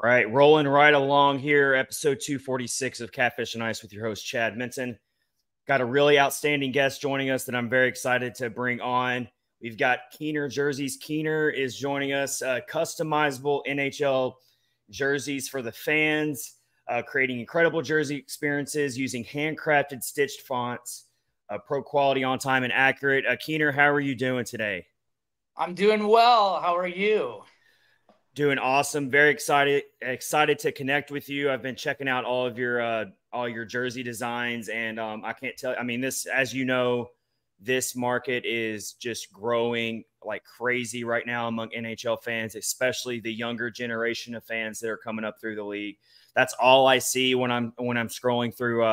All right, rolling right along here, episode 246 of Catfish and Ice with your host, Chad Minton. Got a really outstanding guest joining us that I'm very excited to bring on. We've got Keener Jerseys. Keener is joining us, customizable NHL jerseys for the fans, creating incredible jersey experiences using handcrafted stitched fonts, pro quality, on time, and accurate. Keener, how are you doing today? I'm doing well. How are you? Doing awesome. Very excited to connect with you. I've been checking out all your jersey designs, and I can't tell. I mean, this, as you know, this market is just growing like crazy right now among NHL fans, especially the younger generation of fans that are coming up through the league. That's all I see when I'm scrolling through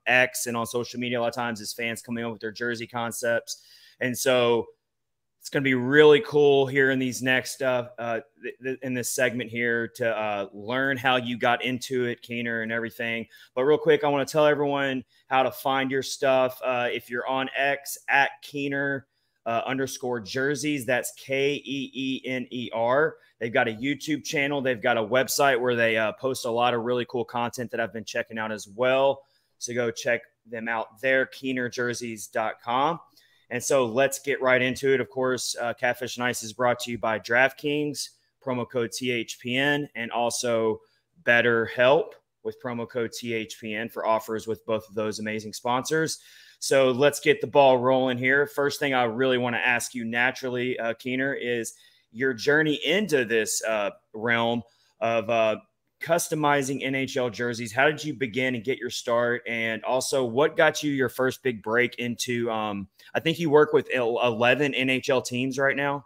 X and on social media. A lot of times is fans coming up with their jersey concepts, and so it's going to be really cool here in these next in this segment here to learn how you got into it, Keener, and everything. But real quick, I want to tell everyone how to find your stuff. If you're on X at Keener _ jerseys, that's KEENER. They've got a YouTube channel. They've got a website where they post a lot of really cool content that I've been checking out as well. So go check them out there, KeenerJerseys.com. And so let's get right into it. Of course, Catfish and Ice is brought to you by DraftKings, promo code THPN, and also BetterHelp with promo code THPN for offers with both of those amazing sponsors. So let's get the ball rolling here. First thing I really want to ask you naturally, Keener, is your journey into this realm of customizing NHL jerseys. How did you begin and get your start? And also, what got you your first big break into I think you work with 11 NHL teams right now.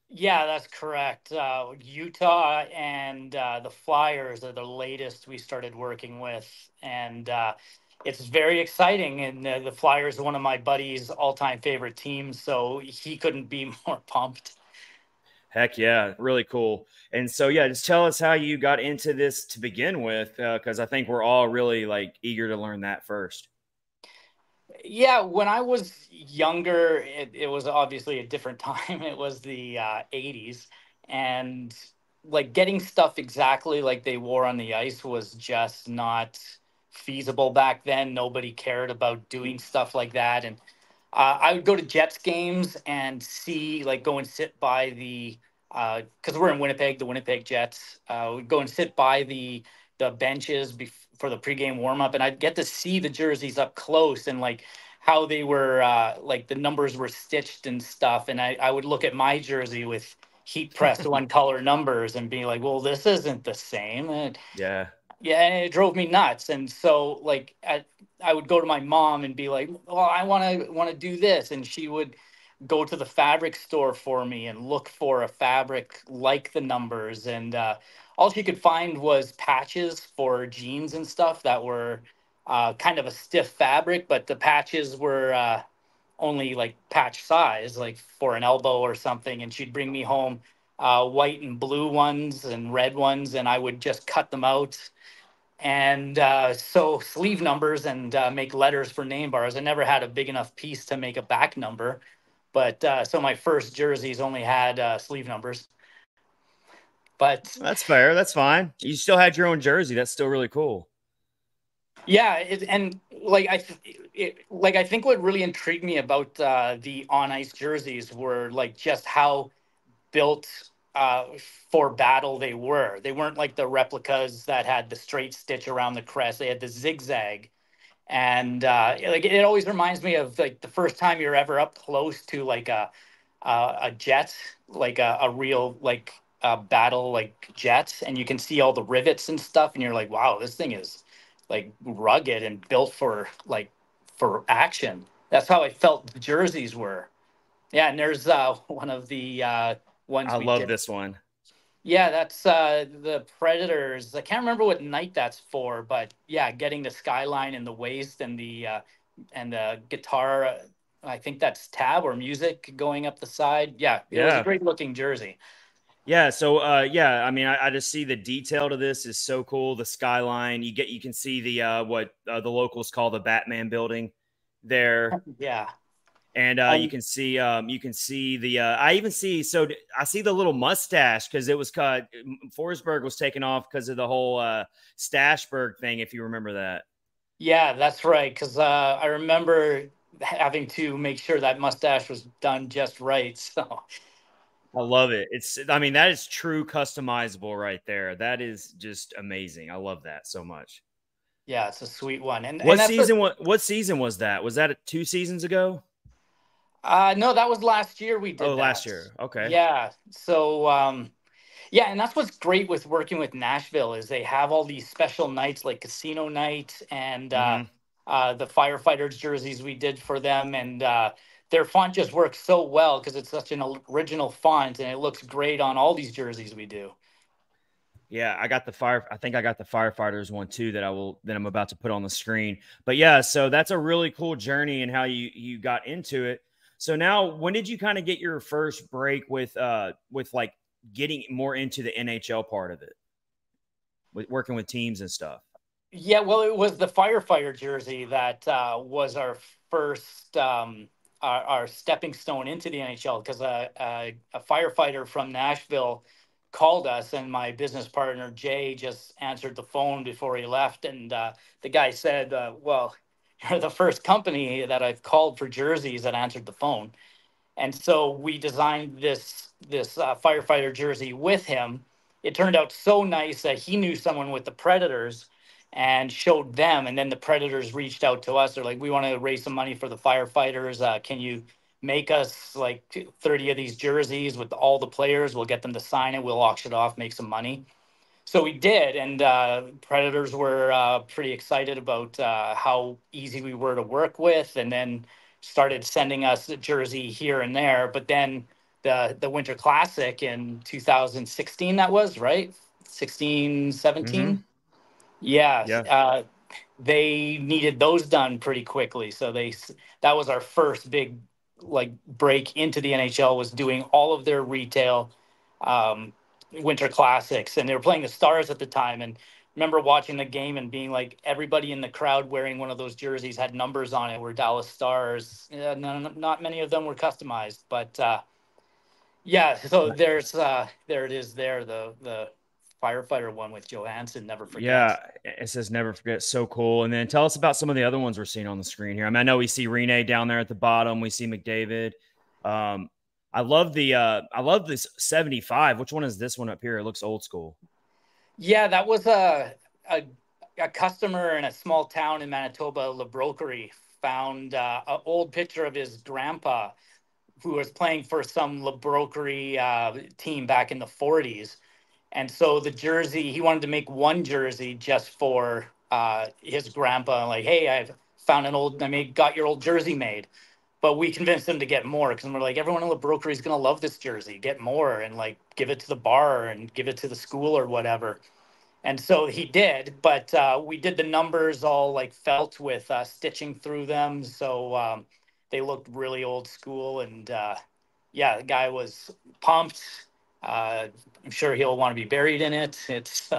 Yeah, that's correct. Utah and the Flyers are the latest we started working with. And it's very exciting. And the Flyers are one of my buddy's all-time favorite teams, so he couldn't be more pumped. Heck yeah, really cool. And so, yeah, just tell us how you got into this to begin with, because I think we're all really like eager to learn that first. Yeah, when I was younger, it was obviously a different time. It was the 80s. And like getting stuff exactly like they wore on the ice was just not feasible back then. Nobody cared about doing stuff like that. And I would go to Jets games and see, like, go and sit by the, because we're in Winnipeg, the Winnipeg Jets. We'd go and sit by the benches for the pregame warm up, and I'd get to see the jerseys up close and like how they were, like the numbers were stitched and stuff. And I would look at my jersey with heat pressed one color numbers and be like, well, this isn't the same. Yeah. Yeah, and it drove me nuts. And so like I would go to my mom and be like, well, I want to do this. And she would go to the fabric store for me and look for a fabric like the numbers. And all she could find was patches for jeans and stuff that were kind of a stiff fabric, but the patches were only like patch size, like for an elbow or something. And she'd bring me home white and blue ones and red ones, and I would just cut them out and so sleeve numbers and make letters for name bars. I never had a big enough piece to make a back number, but so my first jerseys only had sleeve numbers. But That's fair. That's fine. You still had your own jersey. That's still really cool. yeah, and like like I think what really intrigued me about the on ice jerseys were like just how built for battle they were. They weren't like the replicas that had the straight stitch around the crest. They had the zigzag. And like it always reminds me of like the first time you're ever up close to like a jet, like a real like battle like jet, and you can see all the rivets and stuff, and you're like, wow, this thing is like rugged and built for like for action. That's how I felt the jerseys were. Yeah, and there's one of the ones I we love did. this one. Yeah, that's the Predators. I can't remember what night that's for, but yeah, getting the skyline in the waist and the guitar. I think that's tab or music going up the side. Yeah, it was a Yeah. great looking jersey. Yeah. So, yeah, I mean, I just see the detail to this is so cool. The skyline, you can see the, what the locals call the Batman building there. Yeah, And you can see the I even see I see the little mustache because it was cut. Forsberg was taken off because of the whole Stashberg thing, if you remember that. Yeah, that's right. Because I remember having to make sure that mustache was done just right. So I love it. I mean, that is true customizable right there. That is just amazing. I love that so much. yeah, it's a sweet one. And that's a What season was that? Was that 2 seasons ago? no, that was last year we Oh, did last that. year. Okay. Yeah. So yeah, and that's what's great with working with Nashville is they have all these special nights like casino night and Hmm. the firefighters jerseys we did for them, and their font just works so well because it's such an original font and it looks great on all these jerseys we do. Yeah, I think I got the firefighters one too that I'm about to put on the screen. But yeah, so that's a really cool journey and how you got into it. So now, when did you kind of get your first break with like getting more into the NHL part of it, with working with teams and stuff? Yeah, well, it was the firefighter jersey that was our first our stepping stone into the NHL because a firefighter from Nashville called us, and my business partner Jay just answered the phone before he left, and the guy said, "Well, you're the first company that I've called for jerseys that answered the phone." And so we designed this firefighter jersey with him. It turned out so nice that he knew someone with the Predators and showed them, and then the Predators reached out to us. They're like, we want to raise some money for the firefighters. Can you make us like 30 of these jerseys with all the players? We'll get them to sign it, we'll auction it off, make some money. So we did, and Predators were pretty excited about how easy we were to work with, and then started sending us a jersey here and there. But then the Winter Classic in 2016, that was right, 16, Hmm. 17. Yeah, Yeah. they needed those done pretty quickly. So that was our first big like break into the NHL, was doing all of their retail um, winter classics, and they were playing the Stars at the time. And remember watching the game and being like, everybody in the crowd wearing one of those jerseys had numbers on it. Were Dallas Stars. Not many of them were customized, but yeah. So there it is. There the firefighter one with Johansson. Never forget. Yeah, it says never forget. So cool. And then tell us about some of the other ones we're seeing on the screen here. I mean, I know we see Rene down there at the bottom. We see McDavid. Um, I love this 75. Which one is this one up here? It looks old school. Yeah, that was a, a customer in a small town in Manitoba, La Brokery, found an old picture of his grandpa who was playing for some La Brokery team back in the 40s. And so the jersey, he wanted to make one jersey just for his grandpa. Like, hey, got your old jersey made. But we convinced him to get more because we're like, everyone in La Brokery is going to love this jersey. Get more and like give it to the bar and give it to the school or whatever. And so he did, but we did the numbers all like felt with stitching through them. So they looked really old school. And yeah, the guy was pumped. I'm sure he'll want to be buried in it. It's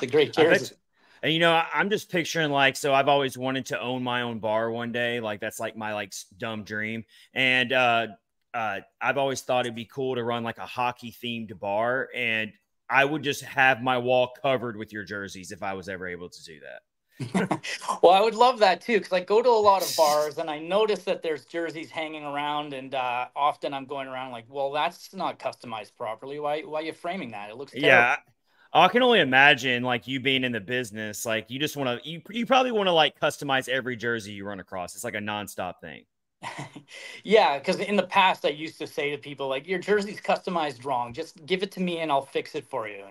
a great I jersey. bet. And I'm just picturing like, so I've always wanted to own my own bar one day. Like that's like my like dumb dream. And I've always thought it'd be cool to run like a hockey themed bar, and I would just have my wall covered with your jerseys if I was ever able to do that. Well, I would love that too, because I go to a lot of bars and I notice that there's jerseys hanging around, and often I'm going around like, well, that's not customized properly. Why are you framing that? It looks terrible. Yeah. I can only imagine like you being in the business, like you just want to, you probably want to like customize every jersey you run across. It's like a nonstop thing. Yeah, because in the past I used to say to people like, your jersey's customized wrong. Just give it to me and I'll fix it for you.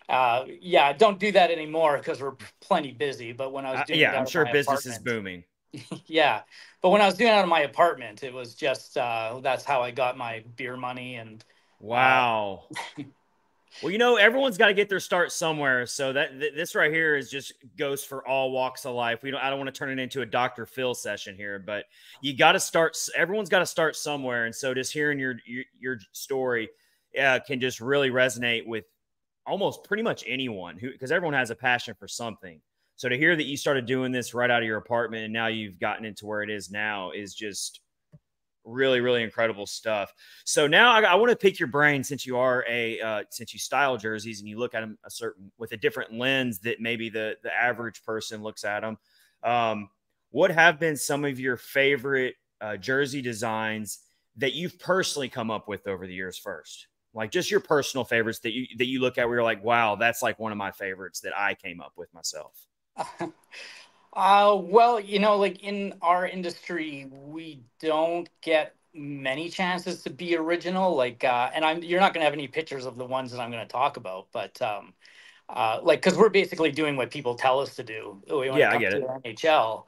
And yeah, don't do that anymore because we're plenty busy. But when I was doing it Yeah, I'm out of sure my business is apartment, booming. yeah. But when I was doing it out of my apartment, it was just that's how I got my beer money. And uh, Wow. Well, everyone's got to get their start somewhere. So this right here is just goes for all walks of life. I don't want to turn it into a Dr. Phil session here, but you got to start. Everyone's got to start somewhere. And so just hearing your story can just really resonate with almost pretty much anyone because everyone has a passion for something. So to hear that you started doing this right out of your apartment and now you've gotten into where it is now is just really, really incredible stuff. So now I want to pick your brain, since you are since you style jerseys and you look at them with a different lens that maybe the average person looks at them. What have been some of your favorite jersey designs that you've personally come up with over the years first? Like just your personal favorites that you look at where you're like, wow, that's like one of my favorites that I came up with myself. Well, like in our industry, we don't get many chances to be original. Like, and you're not going to have any pictures of the ones that I'm going to talk about, but like, because we're basically doing what people tell us to do when it Yeah, I comes get to it. the NHL.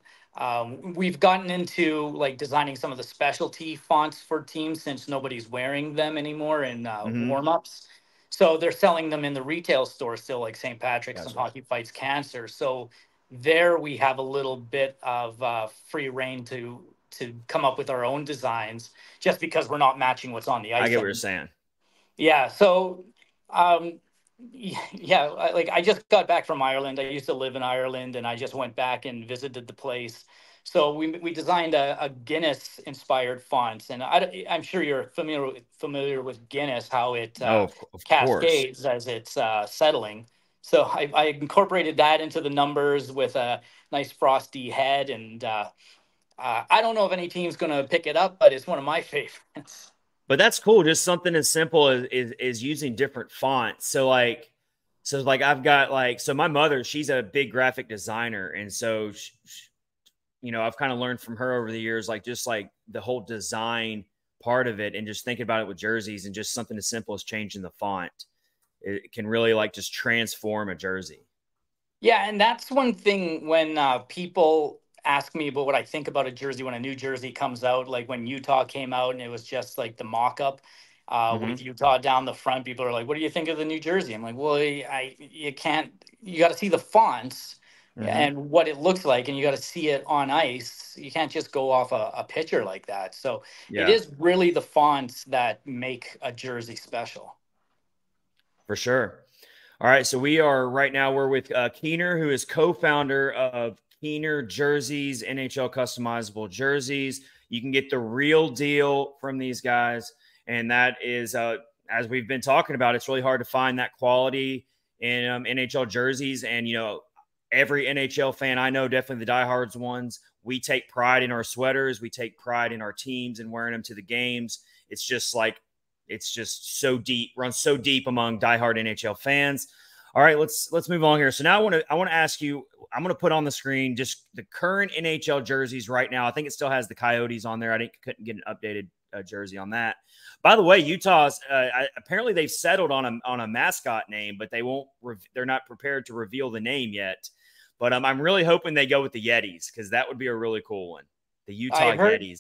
We've gotten into like designing some of the specialty fonts for teams since nobody's wearing them anymore in Mm-hmm. warm-ups. So they're selling them in the retail store still, like St. Patrick's and Gotcha. Hockey Fights Cancer. So there we have a little bit of free reign to come up with our own designs, just because we're not matching what's on the I ice get what you're anymore. saying. Yeah. So, um, yeah, like I just got back from Ireland. I used to live in Ireland, and I just went back and visited the place. So we designed a Guinness inspired fonts, and I'm sure you're familiar with Guinness, how it Oh, of course. cascades as it's settling. So I incorporated that into the numbers with a nice frosty head, and I don't know if any team's going to pick it up, but it's one of my favorites. But that's cool. Just something as simple as using different fonts. So like I've got like, so my mother, she's a big graphic designer. And so, I've kind of learned from her over the years, like just like the whole design part of it and just thinking about it with jerseys and just something as simple as changing the font. It can really like just transform a jersey. Yeah, and that's one thing when people ask me about what I think about a jersey when a new jersey comes out, like when Utah came out and it was just like the mock-up Mm-hmm. with Utah down the front. People are like, "What do you think of the new jersey?" I'm like, "Well, you can't. You got to see the fonts Mm-hmm. and what it looks like, and you got to see it on ice. You can't just go off a picture like that." So it Yeah, is really the fonts that make a jersey special. for sure. All right, so we are right now. We're with Keener, who is co-founder of Keener Jerseys, NHL customizable jerseys. You can get the real deal from these guys, and that is, as we've been talking about, it's really hard to find that quality in NHL jerseys. And every NHL fan I know, definitely the diehards ones, we take pride in our sweaters, we take pride in our teams and wearing them to the games. It's just so deep, runs so deep among diehard NHL fans. All right, let's move on here. So now I want to ask you. I'm going to put on the screen just the current NHL jerseys right now. I think it still has the Coyotes on there. Couldn't get an updated jersey on that. By the way, Utah's apparently they've settled on a mascot name, but they're not prepared to reveal the name yet. But I'm really hoping they go with the Yetis because that would be a really cool one. The I Utah heard Yetis.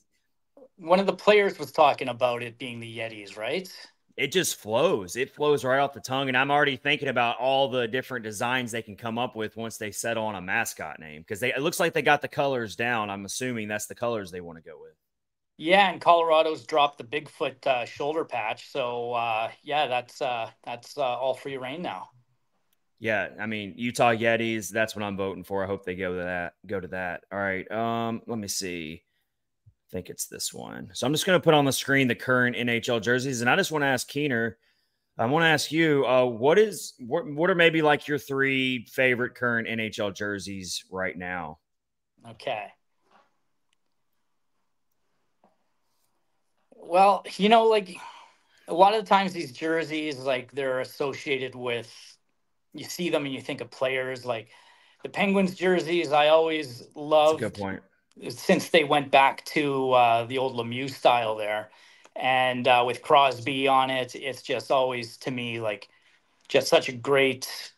one of the players was talking about it being the Yetis, right? It just flows. It flows right off the tongue. And I'm already thinking about all the different designs they can come up with once they settle on a mascot name because it looks like they got the colors down. I'm assuming that's the colors they want to go with. Yeah, and Colorado's dropped the Bigfoot shoulder patch, so yeah, that's all free reign now. Yeah, I mean Utah Yetis. That's what I'm voting for. I hope they go to that. Go to that. All right. Let me see. I think it's this one. So I'm just going to put on the screen the current NHL jerseys, and I just want to ask Keener. I want to ask you, what are maybe like your three favorite current NHL jerseys right now? Okay. Well, like a lot of the times these jerseys, like they're associated with, you see them and you think of players. Like the Penguins jerseys, I always That's a good loved point. since they went back to the old Lemieux style there, and with Crosby on it, it's just always to me like just such a great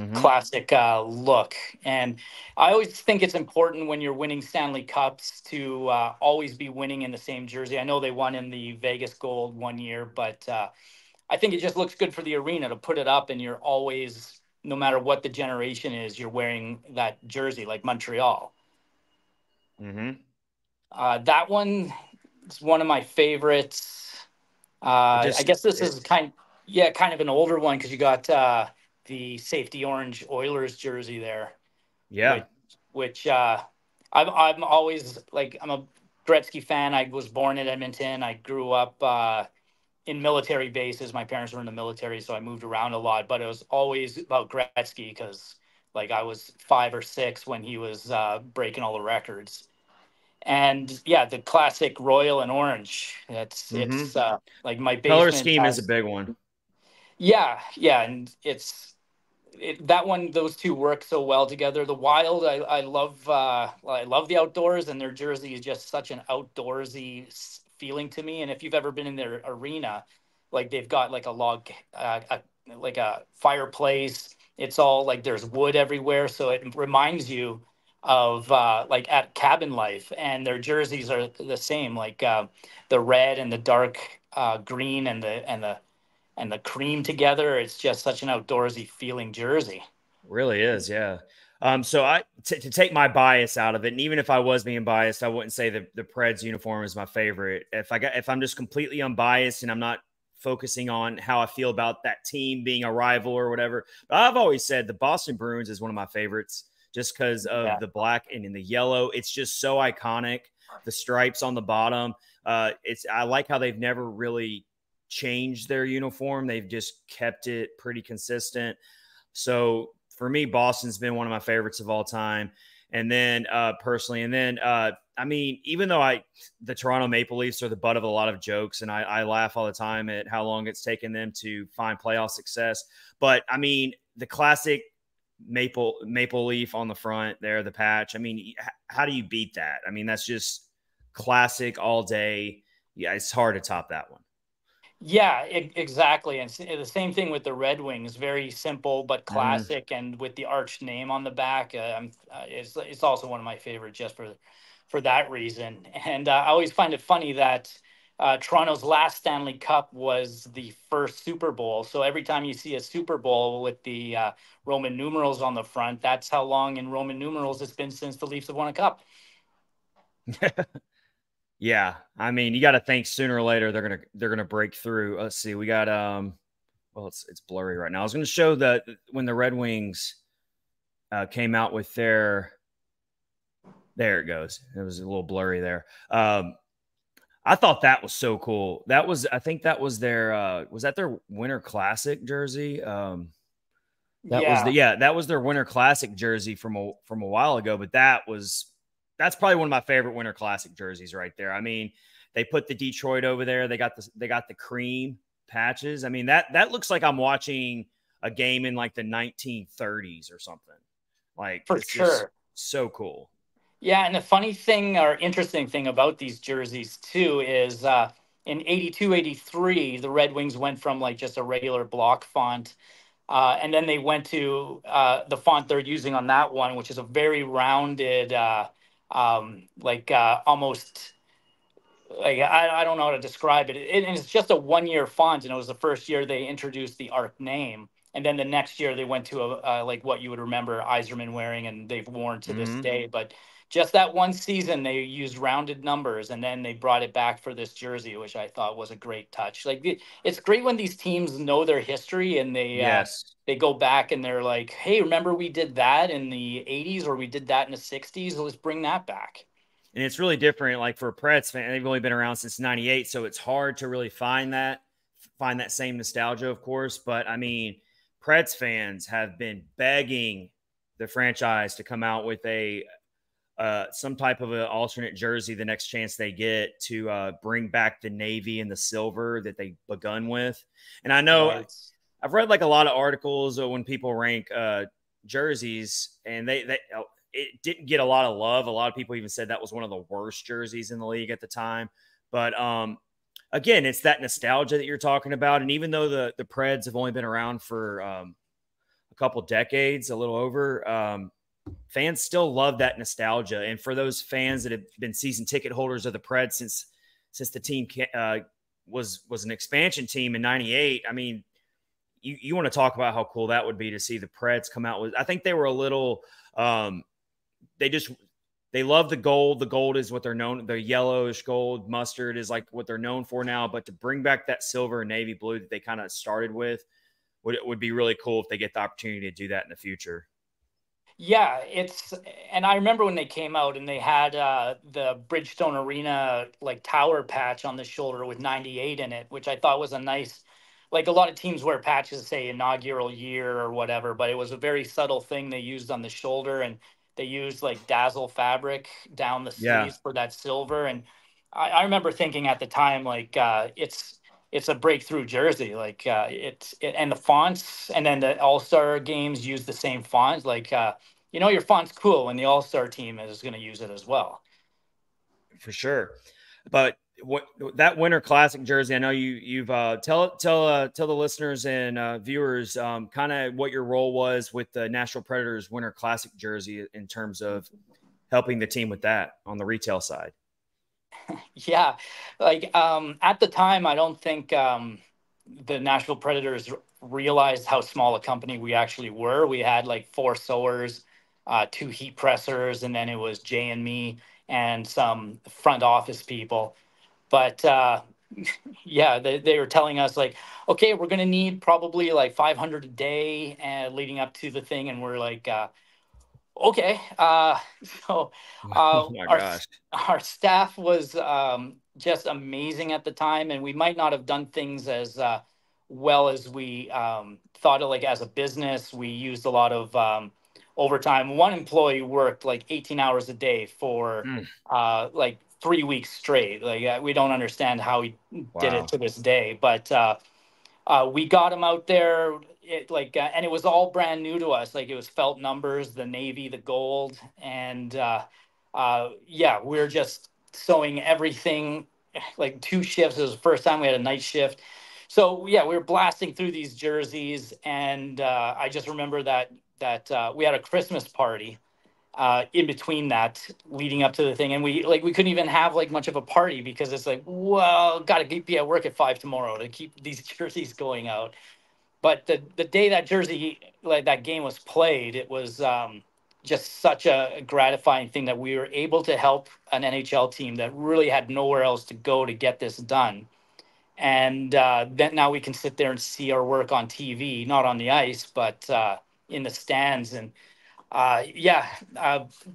Mm-hmm. classic look. And I always think it's important when you're winning Stanley Cups to always be winning in the same jersey. I know they won in the Vegas Gold one year, but I think it just looks good for the arena to put it up and you're always, no matter what the generation is, you're wearing that jersey like Montreal. Mm-hmm. That one is one of my favorites. It I just guess this it is kind of an older one because you got the safety orange Oilers jersey there, yeah. which which I'm always like I'm a Gretzky fan. I was born in Edmonton. I grew up in military bases. My parents were in the military, so I moved around a lot. But it was always about Gretzky because, like, I was 5 or 6 when he was breaking all the records. And yeah, the classic royal and orange. It's Mm-hmm. like my Color basement scheme is a has. big one. Yeah, yeah, and that one, those two work so well together. The Wild, I love the outdoors, and their jersey is just such an outdoorsy feeling to me. And if you've ever been in their arena, like they've got like a log, like a fireplace. It's all like there's wood everywhere, so it reminds you of like at cabin life. And their jerseys are the same, like the red and the dark green and the cream together. It's just such an outdoorsy feeling jersey. Really is, yeah. So to take my bias out of it, and even if I was being biased, I wouldn't say the Preds uniform is my favorite. If I'm just completely unbiased and I'm not focusing on how I feel about that team being a rival or whatever, but I've always said the Boston Bruins is one of my favorites just because of Yeah, the black and in the yellow. It's just so iconic. The stripes on the bottom. I like how they've never really changed their uniform. They've just kept it pretty consistent. So for me, Boston's been one of my favorites of all time. And then personally, and then I mean, even though the Toronto Maple Leafs are the butt of a lot of jokes, and I laugh all the time at how long it's taken them to find playoff success. But I mean, the classic maple leaf on the front there, the patch. I mean, how do you beat that? I mean, that's just classic all day. Yeah, it's hard to top that one. yeah, exactly. And the same thing with the Red Wings. Very simple but Mm. classic, and with the arch name on the back. It's also one of my favorites just for that reason. And I always find it funny that Toronto's last Stanley Cup was the first Super Bowl. So every time you see a Super Bowl with the Roman numerals on the front, that's how long in Roman numerals it's been since the Leafs have won a cup. Yeah, I mean, you got to think sooner or later they're gonna break through. Let's see, we got well, it's blurry right now. I was going to show that when the Red Wings came out with their, there it goes. It was a little blurry there. I thought that was so cool. I think that was that their Winter Classic jersey? Yeah, That was their Winter Classic jersey from a while ago. But that's probably one of my favorite Winter Classic jerseys right there. I mean, they put the Detroit over there. They got the cream patches. I mean, that looks like I'm watching a game in like the 1930s or something. Like for it's just sure. so cool. Yeah, and the funny thing or interesting thing about these jerseys too is in 82, 83, the Red Wings went from like just a regular block font. And then they went to the font they're using on that one, which is a very rounded, almost like I don't know how to describe it. And it's just a 1 year font, and it was the first year they introduced the art name. And then the next year they went to like what you would remember Iserman wearing, and they've worn to this Mm-hmm. day. But just that one season, they used rounded numbers, and then they brought it back for this jersey, which I thought was a great touch. Like it's great when these teams know their history and Yes. they go back and they're like, "Hey, remember we did that in the '80s, or we did that in the '60s? Let's bring that back." And it's really different. Like for a Preds fan, they've only been around since '98, so it's hard to really find that same nostalgia, of course. But I mean, Preds fans have been begging the franchise to come out with a some type of an alternate jersey the next chance they get to bring back the navy and the silver that they begun with. And I know Right. I've read like a lot of articles when people rank jerseys, and they it didn't get a lot of love. A lot of people even said that was one of the worst jerseys in the league at the time. But again, it's that nostalgia that you're talking about. And even though the Preds have only been around for a couple decades, a little over, fans still love that nostalgia. And for those fans that have been season ticket holders of the Preds since the team was an expansion team in '98, I mean, you want to talk about how cool that would be to see the Preds come out with. I think they were a little they just they love the gold. The gold is what they're known. The yellowish gold mustard is like what they're known for now. But to bring back that silver and navy blue that they kind of started with would be really cool if they get the opportunity to do that in the future. Yeah, and I remember when they came out and they had the Bridgestone Arena like tower patch on the shoulder with 98 in it, which I thought was a nice, like a lot of teams wear patches, say inaugural year or whatever, but it was a very subtle thing they used on the shoulder, and they used like dazzle fabric down the Yeah, sleeves for that silver. And I remember thinking at the time, like it's a breakthrough jersey, like and the fonts, and then the All-Star games use the same fonts, like. Your font's cool when the All Star team is going to use it as well. for sure. But what that Winter Classic jersey, I know you've tell the listeners and viewers kind of what your role was with the Nashville Predators Winter Classic jersey in terms of helping the team with that on the retail side. Yeah, like at the time, I don't think the Nashville Predators realized how small a company we actually were. We had like four sewers, two heat pressers, and then it was Jay and me and some front office people. But yeah, they were telling us like, okay, we're gonna need probably like 500 a day leading up to the thing, and we're like, okay. So Oh my our gosh. our staff was just amazing at the time, and we might not have done things as well as we thought of. Like as a business, we used a lot of overtime. One employee worked like 18 hours a day for Mm, like 3 weeks straight. Like we don't understand how he did it wow. to this day, but. We got him out there, and it was all brand new to us. Like it was felt numbers, the navy, the gold, and yeah, we're just sewing everything. Like two shifts. It was the first time we had a night shift. So yeah, we were blasting through these jerseys, and I just remember that we had a Christmas party in between that leading up to the thing, and we couldn't even have like much of a party because it's like, well, gotta be at work at 5 tomorrow to keep these jerseys going out. But the day that jersey, like that game was played, it was just such a gratifying thing that we were able to help an NHL team that really had nowhere else to go to get this done. And then now we can sit there and see our work on TV, not on the ice, but in the stands. And yeah,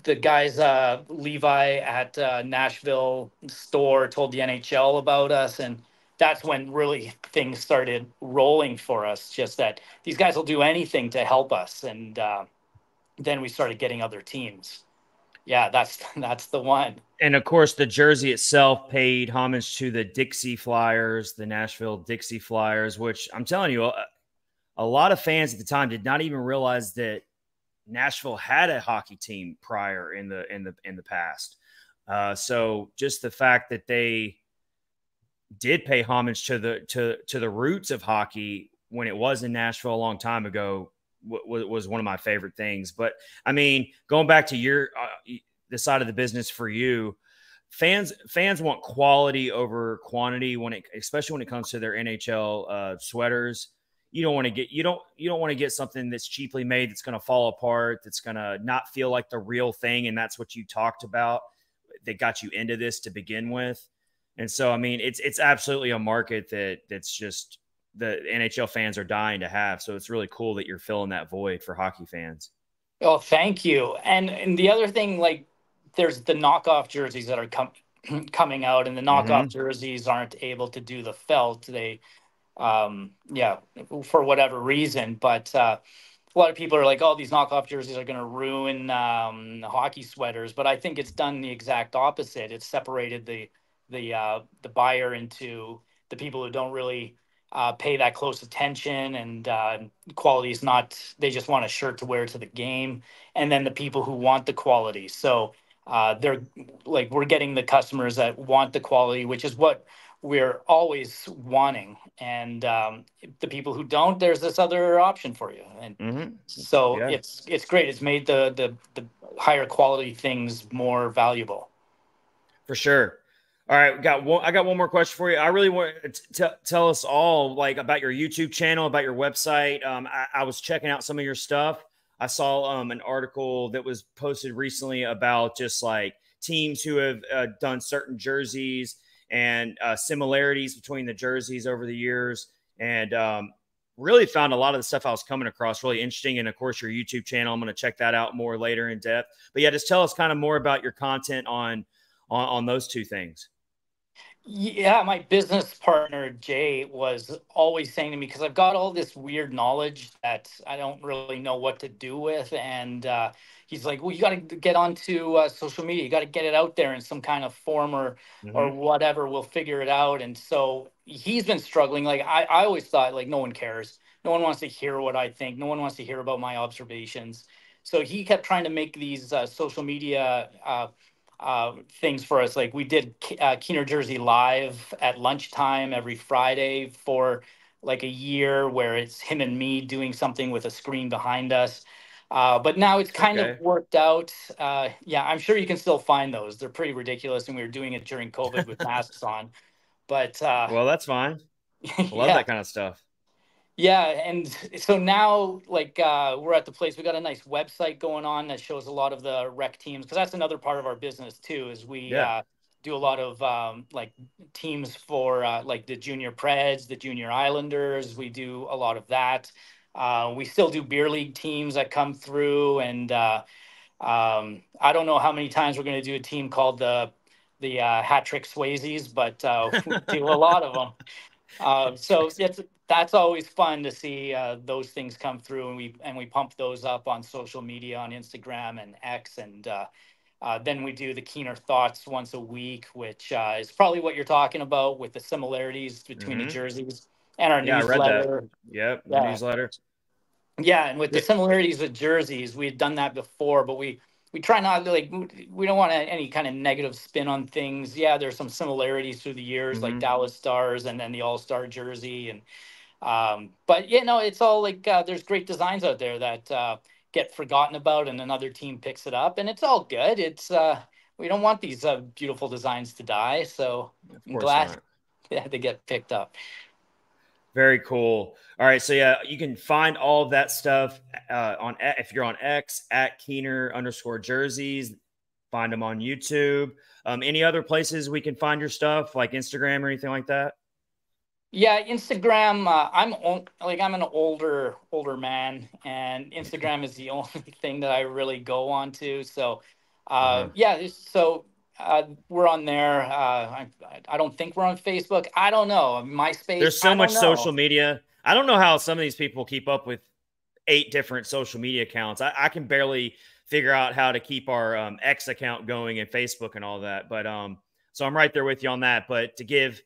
the guys, Levi at Nashville store told the NHL about us, and that's when really things started rolling for us. Just that these guys will do anything to help us, and then we started getting other teams. Yeah, that's the one. And of course, the jersey itself paid homage to the Dixie Flyers, the Nashville Dixie Flyers, which I'm telling you, a lot of fans at the time did not even realize that Nashville had a hockey team prior in the past. So just the fact that they did pay homage to the roots of hockey when it was in Nashville a long time ago was one of my favorite things. But I mean, going back to your the side of the business for you, fans want quality over quantity especially when it comes to their NHL sweaters. You don't want to get you don't want to get something that's cheaply made that's going to fall apart, that's going to not feel like the real thing, and that's what you talked about that got you into this to begin with. And so, I mean, it's absolutely a market that's just the NHL fans are dying to have. So it's really cool that you're filling that void for hockey fans. Oh, thank you. And the other thing, like, there's the knockoff jerseys that are coming out, and the knockoff Mm-hmm. jerseys aren't able to do the felt. They yeah, for whatever reason. But a lot of people are like, oh, these knockoff jerseys are going to ruin hockey sweaters. But I think it's done the exact opposite. It's separated the buyer into the people who don't really pay that close attention, and quality is not. They just want a shirt to wear to the game, and then the people who want the quality. So they're like, we're getting the customers that want the quality, which is what we're always wanting. And the people who don't, there's this other option for you. And Mm-hmm. so Yeah, it's great. It's made the higher quality things more valuable. for sure. All right, I got one more question for you. I really want to tell us all like about your YouTube channel, about your website. I was checking out some of your stuff. I saw an article that was posted recently about just like teams who have done certain jerseys and similarities between the jerseys over the years. And really found a lot of the stuff I was coming across really interesting. And of course, your YouTube channel, I'm going to check that out more later in depth. But yeah, just tell us kind of more about your content on those two things. Yeah, my business partner Jay was always saying to me, because I've got all this weird knowledge that I don't really know what to do with, and he's like, "Well, you got to get onto social media. You got to get it out there in some kind of form or Mm-hmm. whatever. We'll figure it out." And so he's been struggling. Like I always thought, like no one cares, no one wants to hear what I think, no one wants to hear about my observations. So he kept trying to make these social media things for us. Like we did Keener Jersey live at lunchtime every Friday for like a year, where it's him and me doing something with a screen behind us. But now it's kind of Okay. worked out. Yeah, I'm sure you can still find those. They're pretty ridiculous, and we were doing it during COVID with masks on. But Well, that's fine. I love yeah, that kind of stuff. yeah, and so now, like, we're at the place. We got a nice website going on that shows a lot of the rec teams, because that's another part of our business too. Is we Yeah. do a lot of like teams for like the junior Preds, the junior Islanders. We do a lot of that. We still do beer league teams that come through, and I don't know how many times we're going to do a team called the Hat Trick Swayzes, but we do a lot of them. So that's always fun to see those things come through, and we pump those up on social media on Instagram and X, and then we do the Keener Thoughts once a week, which is probably what you're talking about with the similarities between the Mm-hmm. jerseys and our Yeah, I read that. newsletter. Yep. The Yeah, newsletter. yeah, and with the Yeah. similarities with jerseys, we had done that before, but we try not to, like, we don't want any kind of negative spin on things. Yeah, there's some similarities through the years, like Mm-hmm. Dallas Stars and then the All Star jersey, and but you know, it's all like there's great designs out there that get forgotten about, and another team picks it up, and it's all good. It's we don't want these beautiful designs to die, so Of I'm course glad not. they get picked up. Very cool. All right, so yeah, you can find all of that stuff if you're on X at Keener_jerseys. Find them on YouTube. Any other places we can find your stuff, like Instagram or anything like that? Yeah, Instagram. Like I'm an older man, and Instagram is the only thing that I really go on to. So, Uh-huh. we're on there. I don't think we're on Facebook. I don't know. MySpace. There's so I much don't social know. media. I don't know how some of these people keep up with 8 different social media accounts. I can barely figure out how to keep our X account going and Facebook and all that. But so I'm right there with you on that. But to give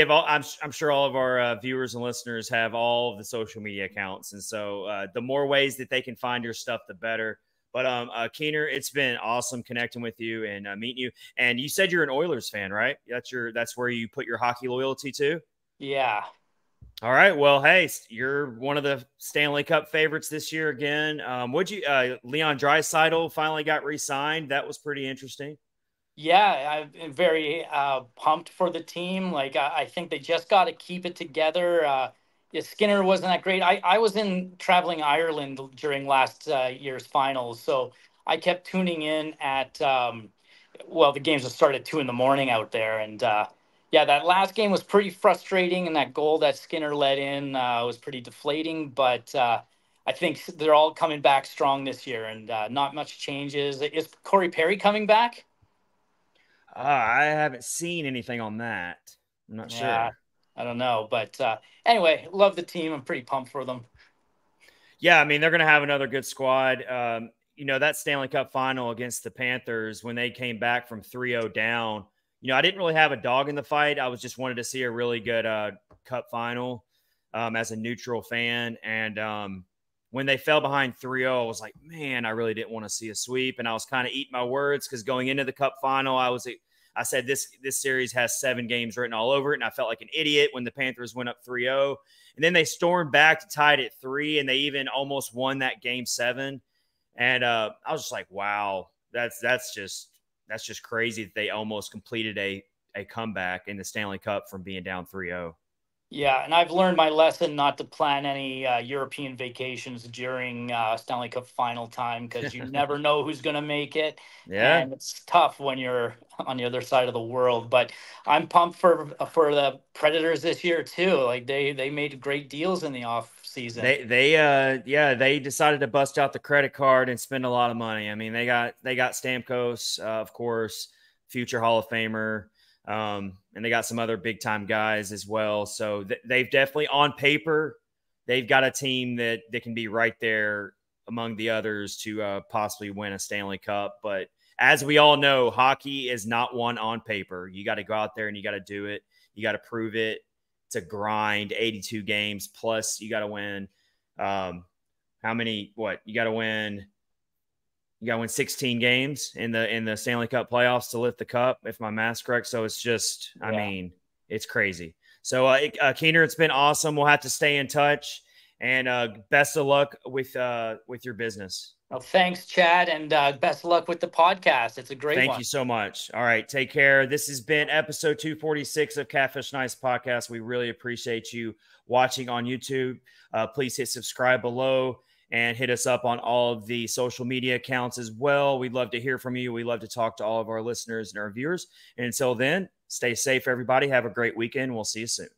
all, I'm sure all of our viewers and listeners have all of the social media accounts, and so the more ways that they can find your stuff, the better. But Keener, it's been awesome connecting with you and meeting you. And you said you're an Oilers fan, right? That's where you put your hockey loyalty to. Yeah. All right. Well, hey, you're one of the Stanley Cup favorites this year again. Would you? Leon Draisaitl finally got re-signed. That was pretty interesting. Yeah, I'm very pumped for the team. Like I think they just got to keep it together. Yeah, Skinner wasn't that great. I was in traveling Ireland during last year's finals, so I kept tuning in at well, the games would start at 2 in the morning out there, and yeah, that last game was pretty frustrating, and that goal that Skinner let in was pretty deflating. But I think they're all coming back strong this year, and not much changes. Is Corey Perry coming back? I haven't seen anything on that. I'm not Yeah, sure. I don't know, but anyway, love the team. I'm pretty pumped for them. Yeah, I mean they're going to have another good squad. That Stanley Cup final against the Panthers when they came back from 3-0 down. I didn't really have a dog in the fight. I was just wanted to see a really good Cup final as a neutral fan. And when they fell behind 3-0, I was like, man, I really didn't want to see a sweep. And I was kind of eating my words because going into the Cup final, I said this series has 7 games written all over it, and I felt like an idiot when the Panthers went up 3-0. And then they stormed back to tie it at 3, and they even almost won that game 7. And I was just like, wow, that's just crazy that they almost completed a comeback in the Stanley Cup from being down 3-0. Yeah, and I've learned my lesson not to plan any European vacations during Stanley Cup final time, because you never know who's going to make it, Yeah. and it's tough when you're on the other side of the world. But I'm pumped for the Predators this year too. Like they made great deals in the off season. They decided to bust out the credit card and spend a lot of money. I mean, they got Stamkos, of course, future Hall of Famer, and they got some other big time guys as well. So they've definitely, on paper, they've got a team that can be right there among the others to possibly win a Stanley Cup. But as we all know, hockey is not one on paper. You got to go out there and you got to do it. You got to prove it. It's a grind, 82 games plus you got to win. How many? What you got to win? You got to win 16 games in the Stanley Cup playoffs to lift the cup, if my math's correct. So it's just, I Yeah. mean, it's crazy. So, Keener, it's been awesome. We'll have to stay in touch, and best of luck with your business. Well, thanks, Chad, and best of luck with the podcast. It's a great Thank one. you so much. All right, take care. This has been episode 246 of Catfish Nice Podcast. We really appreciate you watching on YouTube. Please hit subscribe below and hit us up on all of the social media accounts as well. We'd love to hear from you. We love to talk to all of our listeners and our viewers. And until then, stay safe, everybody. Have a great weekend. We'll see you soon.